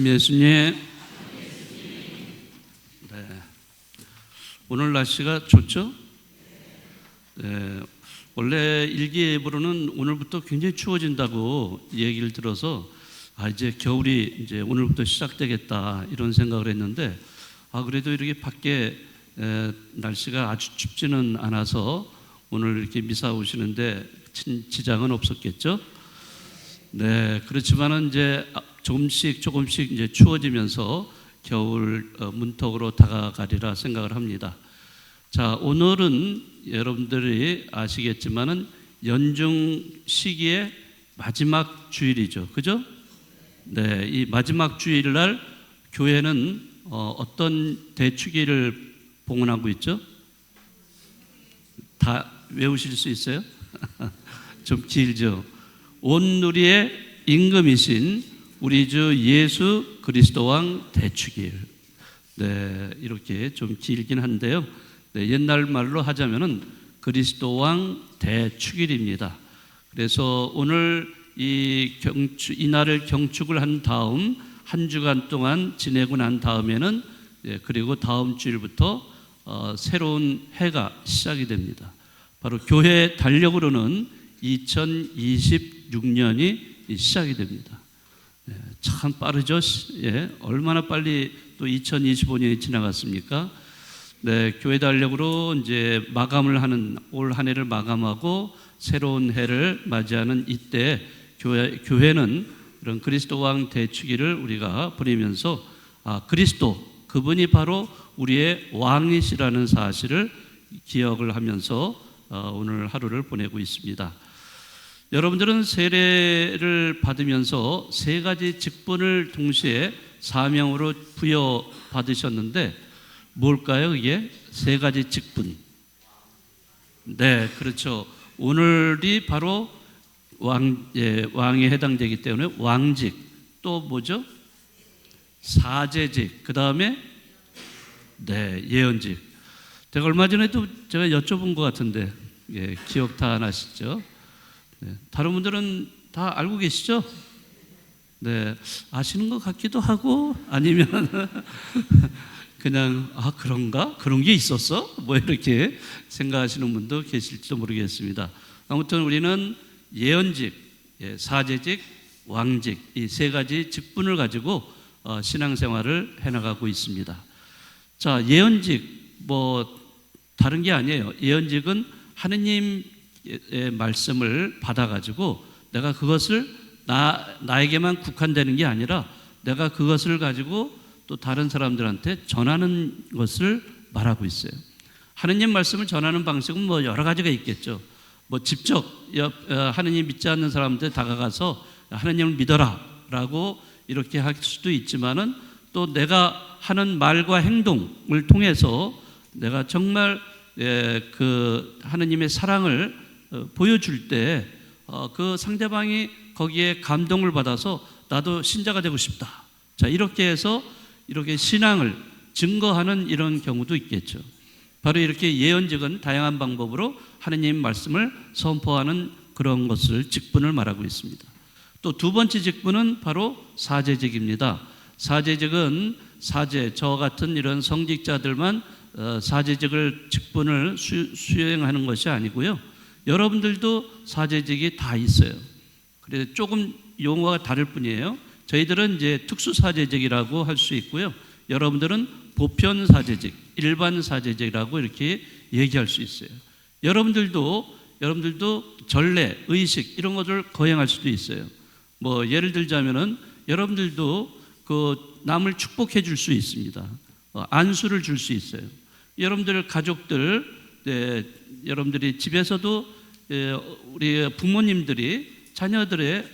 말씀 예수님. 네. 오늘 날씨가 좋죠? 네. 원래 일기예보로는 오늘부터 굉장히 추워진다고 얘기를 들어서 이제 겨울이 이제 오늘부터 시작되겠다 이런 생각을 했는데 그래도 이렇게 밖에 날씨가 아주 춥지는 않아서 오늘 이렇게 미사 오시는데 지장은 없었겠죠? 네, 그렇지만은 이제 조금씩 이제 추워지면서 겨울 문턱으로 다가가리라 생각을 합니다. 자, 오늘은 여러분들이 아시겠지만은 연중 시기의 마지막 주일이죠, 그죠? 네, 이 마지막 주일날 교회는 어떤 대축일을 봉헌하고 있죠? 다 외우실 수 있어요? 좀 길죠? 온누리의 임금이신 우리 주 예수 그리스도 왕 대축일. 네, 이렇게 좀 길긴 한데요. 네, 옛날 말로 하자면은 그리스도 왕 대축일입니다. 그래서 오늘 이 날을 경축을 한 다음 한 주간 동안 지내고 난 다음에는 그리고 다음 주일부터 새로운 해가 시작이 됩니다. 바로 교회 달력으로는 2026년이 시작이 됩니다. 참 빠르죠? 얼마나 빨리 또 2025년이 지나갔습니까? 네, 교회 달력으로 이제 마감을 하는 올 한 해를 마감하고 새로운 해를 맞이하는 이때 교회는 이런 그리스도 왕 대축일을 우리가 보내면서 그리스도 그분이 바로 우리의 왕이시라는 사실을 기억을 하면서 오늘 하루를 보내고 있습니다. 여러분들은 세례를 받으면서 세 가지 직분을 동시에 사명으로 부여받으셨는데 뭘까요? 이게 세 가지 직분. 네, 그렇죠. 오늘이 바로 왕에 해당되기 때문에 왕직, 또 뭐죠? 사제직, 그 다음에 네, 예언직. 제가 얼마 전에도 제가 여쭤본 것 같은데 기억 다 나시죠? 네, 다른 분들은 다 알고 계시죠? 네, 아시는 것 같기도 하고 아니면 그냥 그런가? 그런 게 있었어? 뭐 이렇게 생각하시는 분도 계실지도 모르겠습니다. 아무튼 우리는 예언직, 사제직, 왕직 이 세 가지 직분을 가지고 신앙생활을 해나가고 있습니다. 자, 예언직 뭐 다른 게 아니에요. 예언직은 하느님의 말씀을 받아가지고 내가 그것을 나에게만 국한되는 게 아니라 내가 그것을 가지고 또 다른 사람들한테 전하는 것을 말하고 있어요. 하느님 말씀을 전하는 방식은 뭐 여러 가지가 있겠죠. 뭐 직접 하느님 믿지 않는 사람한테 다가가서 하느님을 믿어라 라고 이렇게 할 수도 있지만은 또 내가 하는 말과 행동을 통해서 내가 정말 그 하느님의 사랑을 보여줄 때 그 상대방이 거기에 감동을 받아서 나도 신자가 되고 싶다. 자, 이렇게 해서 이렇게 신앙을 증거하는 이런 경우도 있겠죠. 바로 이렇게 예언직은 다양한 방법으로 하느님 말씀을 선포하는 그런 것을 직분을 말하고 있습니다. 또 두 번째 직분은 바로 사제직입니다. 사제직은 저 같은 이런 성직자들만 사제직을 직분을 수행하는 것이 아니고요. 여러분들도 사제직이 다 있어요. 그래서 조금 용어가 다를 뿐이에요. 저희들은 이제 특수사제직이라고 할 수 있고요. 여러분들은 보편사제직, 일반사제직이라고 이렇게 얘기할 수 있어요. 여러분들도 전례, 의식 이런 것을 거행할 수도 있어요. 뭐 예를 들자면은 여러분들도 그 남을 축복해 줄 수 있습니다. 안수를 줄 수 있어요. 여러분들 가족들, 여러분들이 집에서도 우리 부모님들이 자녀들의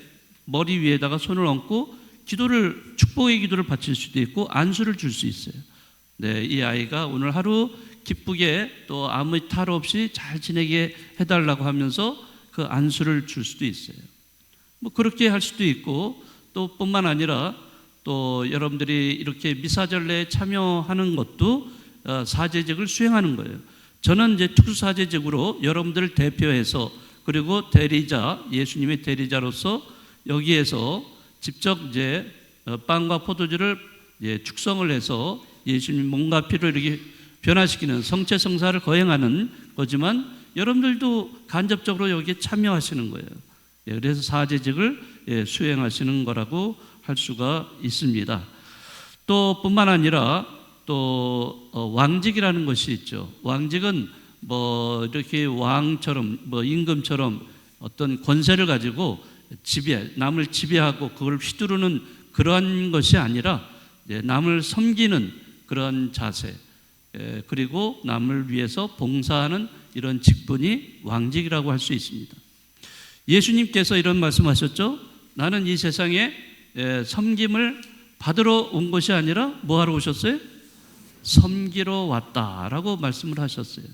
머리 위에다가 손을 얹고 축복의 기도를 바칠 수도 있고 안수를 줄 수 있어요. 네, 이 아이가 오늘 하루 기쁘게 또 아무 탈 없이 잘 지내게 해달라고 하면서 그 안수를 줄 수도 있어요. 뭐 그렇게 할 수도 있고 또 뿐만 아니라 또 여러분들이 이렇게 미사전례에 참여하는 것도 사제직을 수행하는 거예요. 저는 이제 특수사제직으로 여러분들을 대표해서 그리고 대리자, 예수님의 대리자로서 여기에서 직접 이제 빵과 포도주를 축성을 해서 예수님 몸과 피를 이렇게 변화시키는 성체성사를 거행하는 거지만 여러분들도 간접적으로 여기에 참여하시는 거예요. 그래서 사제직을 수행하시는 거라고 할 수가 있습니다. 또 뿐만 아니라 또 왕직이라는 것이 있죠. 왕직은 뭐 이렇게 왕처럼 뭐 임금처럼 어떤 권세를 가지고 남을 지배하고 그걸 휘두르는 그러한 것이 아니라 남을 섬기는 그런 자세, 그리고 남을 위해서 봉사하는 이런 직분이 왕직이라고 할 수 있습니다. 예수님께서 이런 말씀하셨죠. 나는 이 세상에 섬김을 받으러 온 것이 아니라 뭐 하러 오셨어요? 섬기러 왔다라고 말씀을 하셨어요.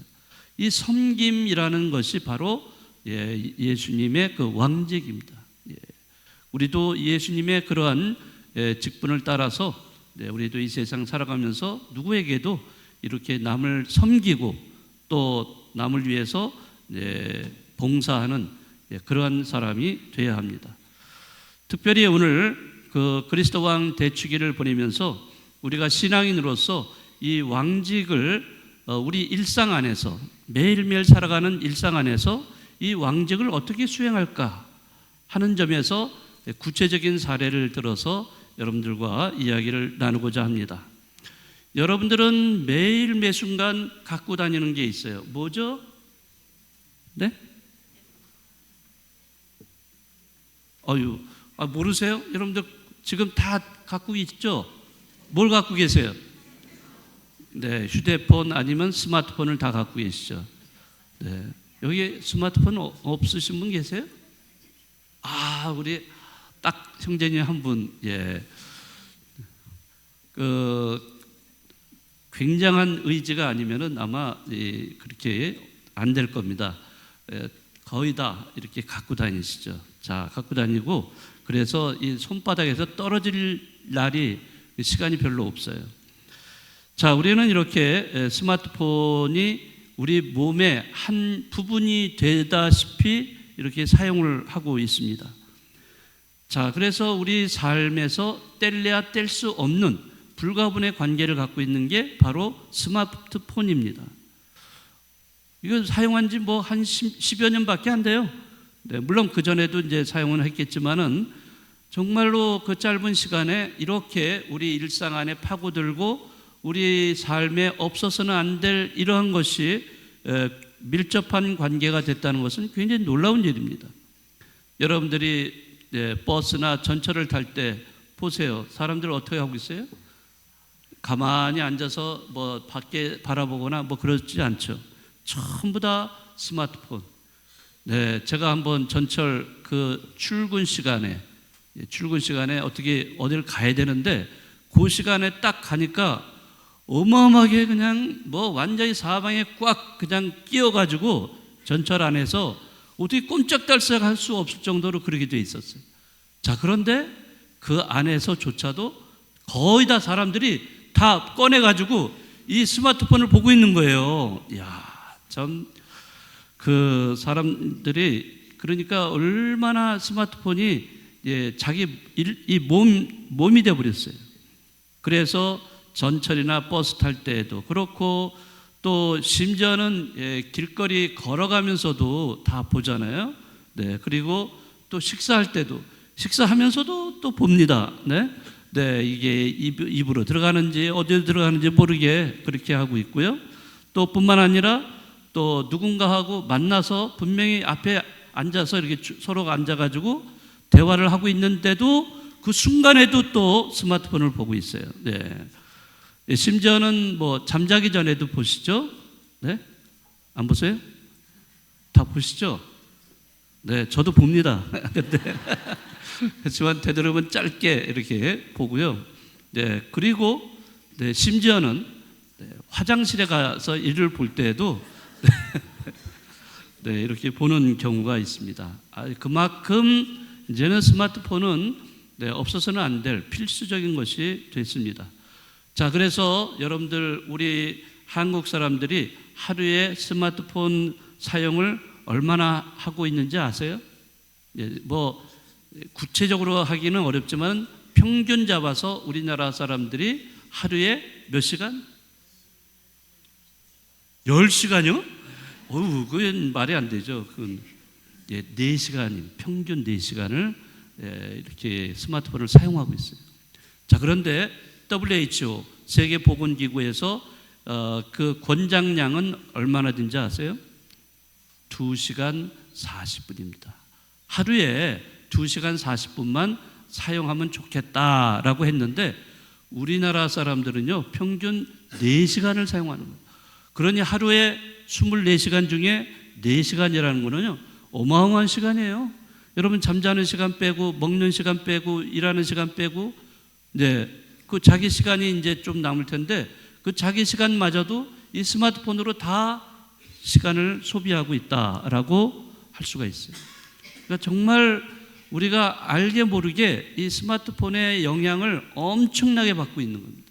이 섬김이라는 것이 바로 예수님의 그 왕직입니다. 우리도 예수님의 그러한 직분을 따라서 우리도 이 세상 살아가면서 누구에게도 이렇게 남을 섬기고 또 남을 위해서 봉사하는 그러한 사람이 되어야 합니다. 특별히 오늘 그 그리스도 왕 대축일을 보내면서 우리가 신앙인으로서 이 왕직을 우리 일상 안에서 매일매일 살아가는 일상 안에서 이 왕직을 어떻게 수행할까 하는 점에서 구체적인 사례를 들어서 여러분들과 이야기를 나누고자 합니다. 여러분들은 매일 매순간 갖고 다니는 게 있어요. 뭐죠? 네? 모르세요? 여러분들 지금 다 갖고 있죠? 뭘 갖고 계세요? 네, 휴대폰 아니면 스마트폰을 다 갖고 계시죠? 네. 여기 스마트폰 없으신 분 계세요? 우리 딱 형제님 한 분, 굉장한 의지가 아니면은 아마 그렇게 안 될 겁니다. 거의 다 이렇게 갖고 다니시죠. 자, 갖고 다니고 그래서 이 손바닥에서 떨어질 날이 시간이 별로 없어요. 자, 우리는 이렇게 스마트폰이 우리 몸의 한 부분이 되다시피 이렇게 사용을 하고 있습니다. 자, 그래서 우리 삶에서 뗄래야 뗄 수 없는 불가분의 관계를 갖고 있는 게 바로 스마트폰입니다. 이거 사용한 지 뭐 한 10여 년밖에 안 돼요. 네, 물론 그전에도 이제 사용은 했겠지만은 정말로 그 짧은 시간에 이렇게 우리 일상 안에 파고들고 우리 삶에 없어서는 안 될 이러한 것이 밀접한 관계가 됐다는 것은 굉장히 놀라운 일입니다. 여러분들이 버스나 전철을 탈 때 보세요. 사람들 어떻게 하고 있어요? 가만히 앉아서 뭐 밖에 바라보거나 뭐 그러지 않죠. 전부 다 스마트폰. 네, 제가 한번 전철 그 출근 시간에 어떻게 어디를 가야 되는데 그 시간에 딱 가니까 어마어마하게 그냥 뭐 완전히 사방에 꽉 그냥 끼어가지고 전철 안에서 어떻게 꼼짝달싹 할 수 없을 정도로 그렇게 돼 있었어요. 자, 그런데 그 안에서조차도 거의 다 사람들이 다 꺼내가지고 이 스마트폰을 보고 있는 거예요. 이야, 참 그 사람들이 그러니까 얼마나 스마트폰이 자기 이 몸이 되어버렸어요. 그래서 전철이나 버스 탈 때에도 그렇고 또 심지어는 길거리 걸어가면서도 다 보잖아요. 네, 그리고 또 식사할 때도 식사하면서도 또 봅니다. 네, 이게 입으로 들어가는지 어디로 들어가는지 모르게 그렇게 하고 있고요. 또 뿐만 아니라 또 누군가하고 만나서 분명히 앞에 앉아서 이렇게 서로가 앉아가지고 대화를 하고 있는데도 그 순간에도 또 스마트폰을 보고 있어요. 네. 심지어는 뭐 잠자기 전에도 보시죠? 네? 안 보세요? 다 보시죠? 네, 저도 봅니다. 근데 그렇지만 되도록이면 짧게 이렇게 보고요. 네, 그리고 심지어는 화장실에 가서 일을 볼 때에도 이렇게 보는 경우가 있습니다. 그만큼 이제는 스마트폰은 없어서는 안 될 필수적인 것이 됐습니다. 자, 그래서 여러분들 우리 한국 사람들이 하루에 스마트폰 사용을 얼마나 하고 있는지 아세요? 뭐 구체적으로 하기는 어렵지만 평균 잡아서 우리나라 사람들이 하루에 몇 시간? 10시간이요? 그건 말이 안 되죠. 그건 4시간, 평균 4시간을 이렇게 스마트폰을 사용하고 있어요. 자, 그런데 WHO 세계보건기구에서 그 권장량은 얼마나 된지 아세요? 2시간 40분입니다. 하루에 2시간 40분만 사용하면 좋겠다라고 했는데 우리나라 사람들은요 평균 4시간을 사용하는 거예요. 그러니 하루에 24시간 중에 4시간이라는 거는요 어마어마한 시간이에요. 여러분 잠자는 시간 빼고 먹는 시간 빼고 일하는 시간 빼고 그 자기 시간이 이제 좀 남을 텐데 그 자기 시간마저도 이 스마트폰으로 다 시간을 소비하고 있다라고 할 수가 있어요. 그러니까 정말 우리가 알게 모르게 이 스마트폰의 영향을 엄청나게 받고 있는 겁니다.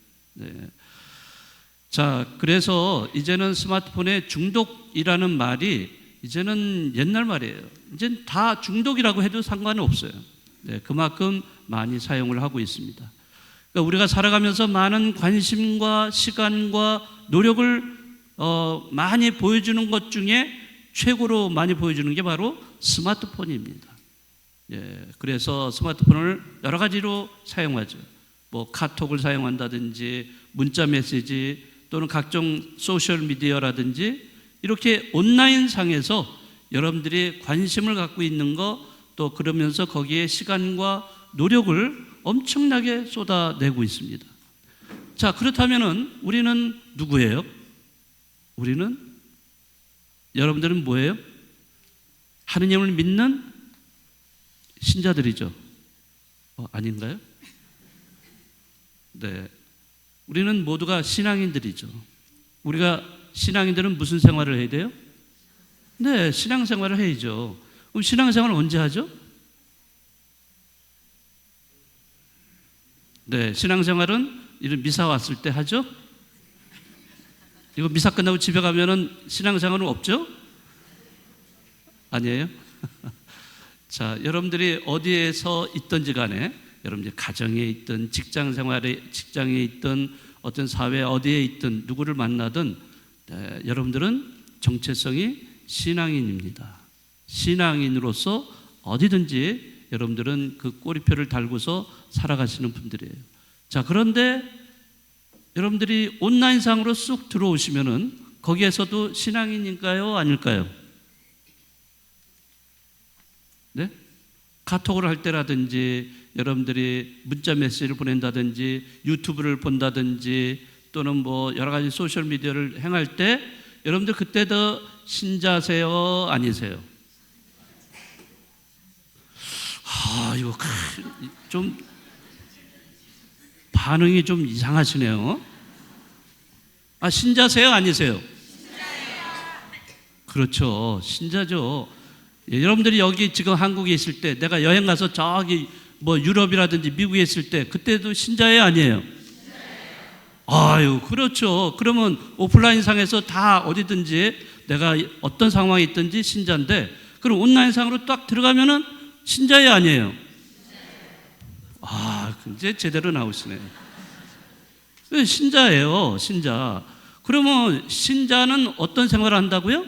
자, 그래서 이제는 스마트폰의 중독이라는 말이 이제는 옛날 말이에요. 이제는 다 중독이라고 해도 상관은 없어요. 그만큼 많이 사용을 하고 있습니다. 그러니까 우리가 살아가면서 많은 관심과 시간과 노력을 많이 보여주는 것 중에 최고로 많이 보여주는 게 바로 스마트폰입니다. 그래서 스마트폰을 여러 가지로 사용하죠. 뭐 카톡을 사용한다든지 문자 메시지 또는 각종 소셜 미디어라든지 이렇게 온라인 상에서 여러분들이 관심을 갖고 있는 거 또 그러면서 거기에 시간과 노력을 엄청나게 쏟아내고 있습니다. 자, 그렇다면은 우리는 누구예요? 여러분들은 뭐예요? 하느님을 믿는 신자들이죠. 아닌가요? 네. 우리는 모두가 신앙인들이죠. 우리가 신앙인들은 무슨 생활을 해야 돼요? 네, 신앙생활을 해야죠. 그럼 신앙생활을 언제 하죠? 네, 신앙생활은 이런 미사 왔을 때 하죠? 이거 미사 끝나고 집에 가면은 신앙생활은 없죠? 아니에요? 자, 여러분들이 어디에서 있든지 간에 여러분들 가정에 있든 직장에 있든 어떤 사회 어디에 있든 누구를 만나든 여러분들은 정체성이 신앙인입니다. 신앙인으로서 어디든지 여러분들은 그 꼬리표를 달고서 살아가시는 분들이에요. 자, 그런데 여러분들이 온라인상으로 쑥 들어오시면은 거기에서도 신앙인인가요? 아닐까요? 네? 카톡을 할 때라든지 여러분들이 문자 메시지를 보낸다든지 유튜브를 본다든지 또는 뭐 여러 가지 소셜 미디어를 행할 때 여러분들 그때도 신자세요? 아니세요? 이거 좀 반응이 좀 이상하시네요. 신자세요? 아니세요? 신자예요. 그렇죠. 신자죠. 여러분들이 여기 지금 한국에 있을 때 내가 여행 가서 저기 뭐 유럽이라든지 미국에 있을 때 그때도 신자예요? 아니에요? 그렇죠. 그러면 오프라인 상에서 다 어디든지 내가 어떤 상황에 있든지 신자인데 그럼 온라인 상으로 딱 들어가면은 신자예요? 아니에요? 이제 제대로 나오시네요. 신자예요, 신자. 그러면 신자는 어떤 생활을 한다고요?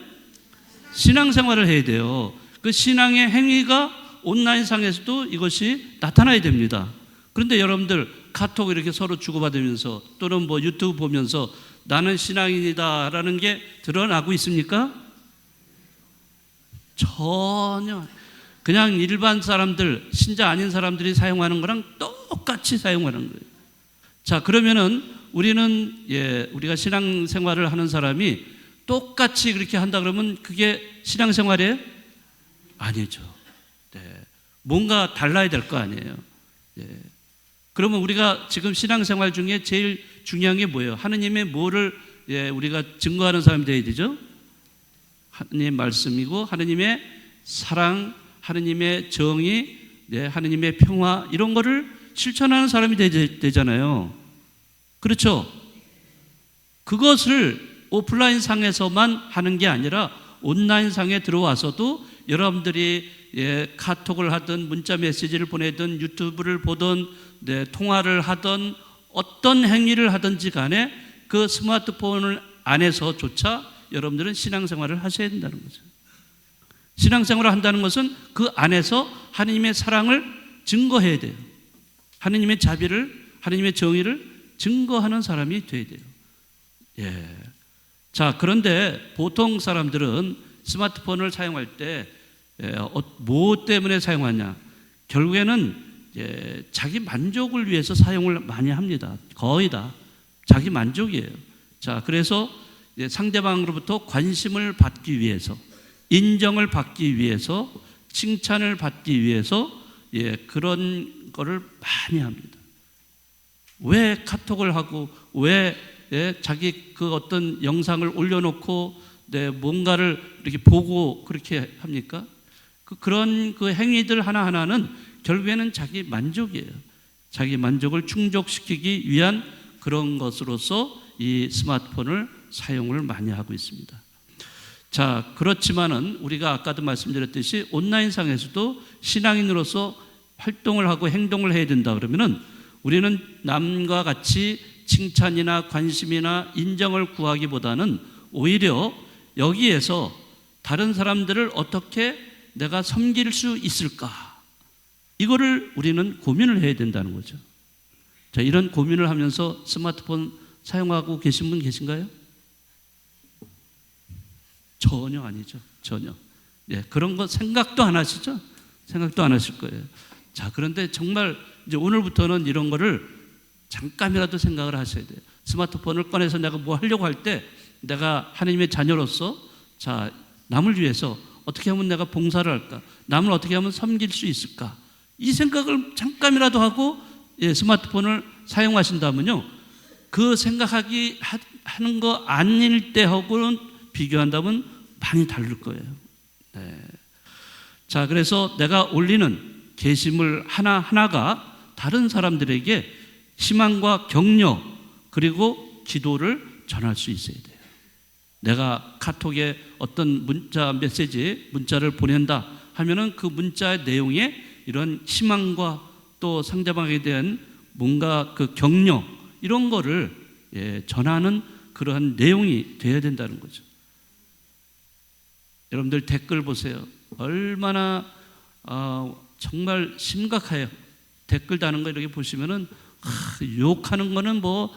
신앙생활을 해야 돼요. 그 신앙의 행위가 온라인상에서도 이것이 나타나야 됩니다. 그런데 여러분들 카톡 이렇게 서로 주고받으면서 또는 뭐 유튜브 보면서 나는 신앙인이다라는 게 드러나고 있습니까? 전혀. 그냥 일반 사람들, 신자 아닌 사람들이 사용하는 거랑 똑같이 사용하는 거예요. 자, 그러면은 우리가 신앙생활을 하는 사람이 똑같이 그렇게 한다 그러면 그게 신앙생활이에요? 아니죠. 뭔가 달라야 될 거 아니에요. 그러면 우리가 지금 신앙생활 중에 제일 중요한 게 뭐예요? 하느님의 뭐를 우리가 증거하는 사람이 되어야 되죠? 하느님의 말씀이고 하느님의 사랑, 하느님의 정의, 하느님의 평화 이런 거를 실천하는 사람이 되잖아요. 그렇죠? 그것을 오프라인 상에서만 하는 게 아니라 온라인 상에 들어와서도 여러분들이 카톡을 하든 문자 메시지를 보내든 유튜브를 보든 통화를 하던 어떤 행위를 하든지 간에 그 스마트폰을 안에서조차 여러분들은 신앙생활을 하셔야 된다는 거죠. 신앙생활을 한다는 것은 그 안에서 하나님의 사랑을 증거해야 돼요. 하나님의 자비를, 하나님의 정의를 증거하는 사람이 돼야 돼요. 예. 자, 그런데 보통 사람들은 스마트폰을 사용할 때 뭐 때문에 사용하냐? 결국에는 자기 만족을 위해서 사용을 많이 합니다. 거의 다 자기 만족이에요. 자, 그래서 상대방으로부터 관심을 받기 위해서, 인정을 받기 위해서, 칭찬을 받기 위해서 그런 거를 많이 합니다. 왜 카톡을 하고 왜 자기 그 어떤 영상을 올려놓고 뭔가를 이렇게 보고 그렇게 합니까? 그런 그 행위들 하나하나는 결국에는 자기 만족이에요. 자기 만족을 충족시키기 위한 그런 것으로서 이 스마트폰을 사용을 많이 하고 있습니다. 자, 그렇지만은 우리가 아까도 말씀드렸듯이 온라인상에서도 신앙인으로서 활동을 하고 행동을 해야 된다 그러면은 우리는 남과 같이 칭찬이나 관심이나 인정을 구하기보다는 오히려 여기에서 다른 사람들을 어떻게 내가 섬길 수 있을까? 이거를 우리는 고민을 해야 된다는 거죠. 자, 이런 고민을 하면서 스마트폰 사용하고 계신 분 계신가요? 전혀 아니죠. 전혀. 그런 거 생각도 안 하시죠? 생각도 안 하실 거예요. 자, 그런데 정말 이제 오늘부터는 이런 거를 잠깐이라도 생각을 하셔야 돼요. 스마트폰을 꺼내서 내가 뭐 하려고 할 때 내가 하나님의 자녀로서 자, 남을 위해서 어떻게 하면 내가 봉사를 할까? 남을 어떻게 하면 섬길 수 있을까? 이 생각을 잠깐이라도 하고 스마트폰을 사용하신다면요, 그 생각하기 하는 거 아닐 때하고는 비교한다면 많이 다를 거예요. 네. 자, 그래서 내가 올리는 게시물 하나하나가 다른 사람들에게 희망과 격려 그리고 기도를 전할 수 있어야 돼요. 내가 카톡에 어떤 문자를 보낸다 하면은 그 문자의 내용에 이런 희망과 또 상대방에 대한 뭔가 그 격려 이런 거를 전하는 그러한 내용이 되어야 된다는 거죠. 여러분들 댓글 보세요. 얼마나 정말 심각해요. 댓글 다는 거 이렇게 보시면은 욕하는 거는 뭐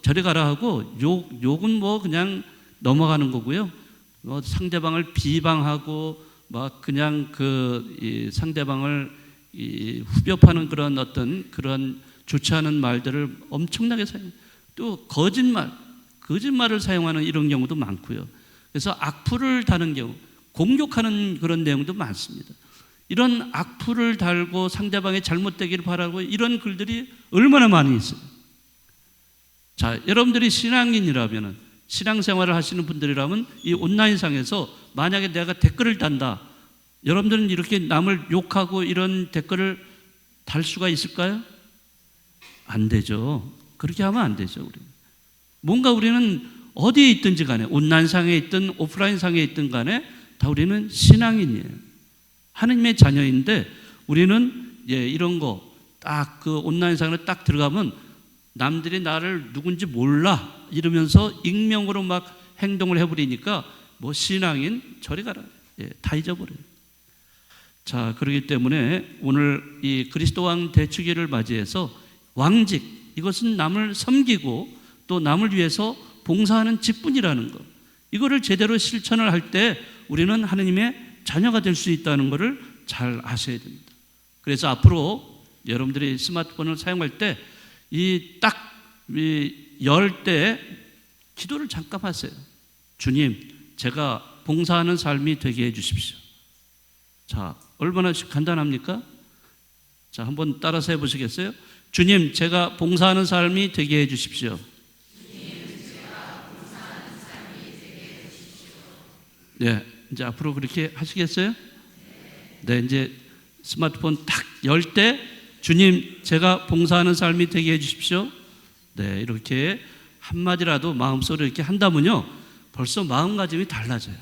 저리 가라 하고 욕은 뭐 그냥 넘어가는 거고요. 상대방을 비방하고 막 그냥 이 상대방을 후벼파는 그런 어떤 그런 좋지 않은 말들을 엄청나게 또 거짓말을 사용하는 이런 경우도 많고요. 그래서 악플을 다는 경우, 공격하는 그런 내용도 많습니다. 이런 악플을 달고 상대방이 잘못되기를 바라고 이런 글들이 얼마나 많이 있어요. 자, 여러분들이 신앙인이라면은, 신앙생활을 하시는 분들이라면 이 온라인상에서 만약에 내가 댓글을 단다, 여러분들은 이렇게 남을 욕하고 이런 댓글을 달 수가 있을까요? 안 되죠. 그렇게 하면 안 되죠. 뭔가 우리는 어디에 있든지 간에, 온라인상에 있든 오프라인상에 있든 간에 다 우리는 신앙인이에요. 하느님의 자녀인데 우리는 이런 거 딱 그 온라인상에 딱 들어가면 남들이 나를 누군지 몰라 이러면서 익명으로 막 행동을 해버리니까 뭐 신앙인 저리 가라. 다 잊어버려요. 자, 그렇기 때문에 오늘 이 그리스도 왕 대축일을 맞이해서 왕직, 이것은 남을 섬기고 또 남을 위해서 봉사하는 직분이라는 것, 이거를 제대로 실천을 할 때 우리는 하느님의 자녀가 될 수 있다는 것을 잘 아셔야 됩니다. 그래서 앞으로 여러분들이 스마트폰을 사용할 때 열 때 기도를 잠깐 하세요. 주님, 제가 봉사하는 삶이 되게 해 주십시오. 자, 얼마나 간단합니까? 자, 한번 따라서 해보시겠어요? 주님, 제가 봉사하는 삶이 되게 해 주십시오. 네, 이제 앞으로 그렇게 하시겠어요? 네, 이제 스마트폰 딱 열 때 주님, 제가 봉사하는 삶이 되게 해 주십시오. 네, 이렇게 한마디라도 마음속으로 이렇게 한다면요, 벌써 마음가짐이 달라져요.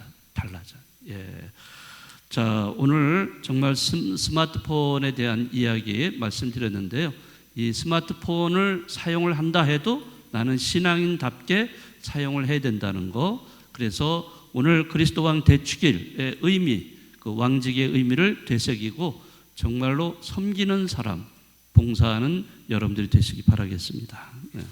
자, 오늘 정말 스마트폰에 대한 이야기 말씀드렸는데요. 이 스마트폰을 사용을 한다 해도 나는 신앙인답게 사용을 해야 된다는 거. 그래서 오늘 그리스도 왕 대축일의 의미, 그 왕직의 의미를 되새기고 정말로 섬기는 사람, 봉사하는 여러분들이 되시기 바라겠습니다. 네.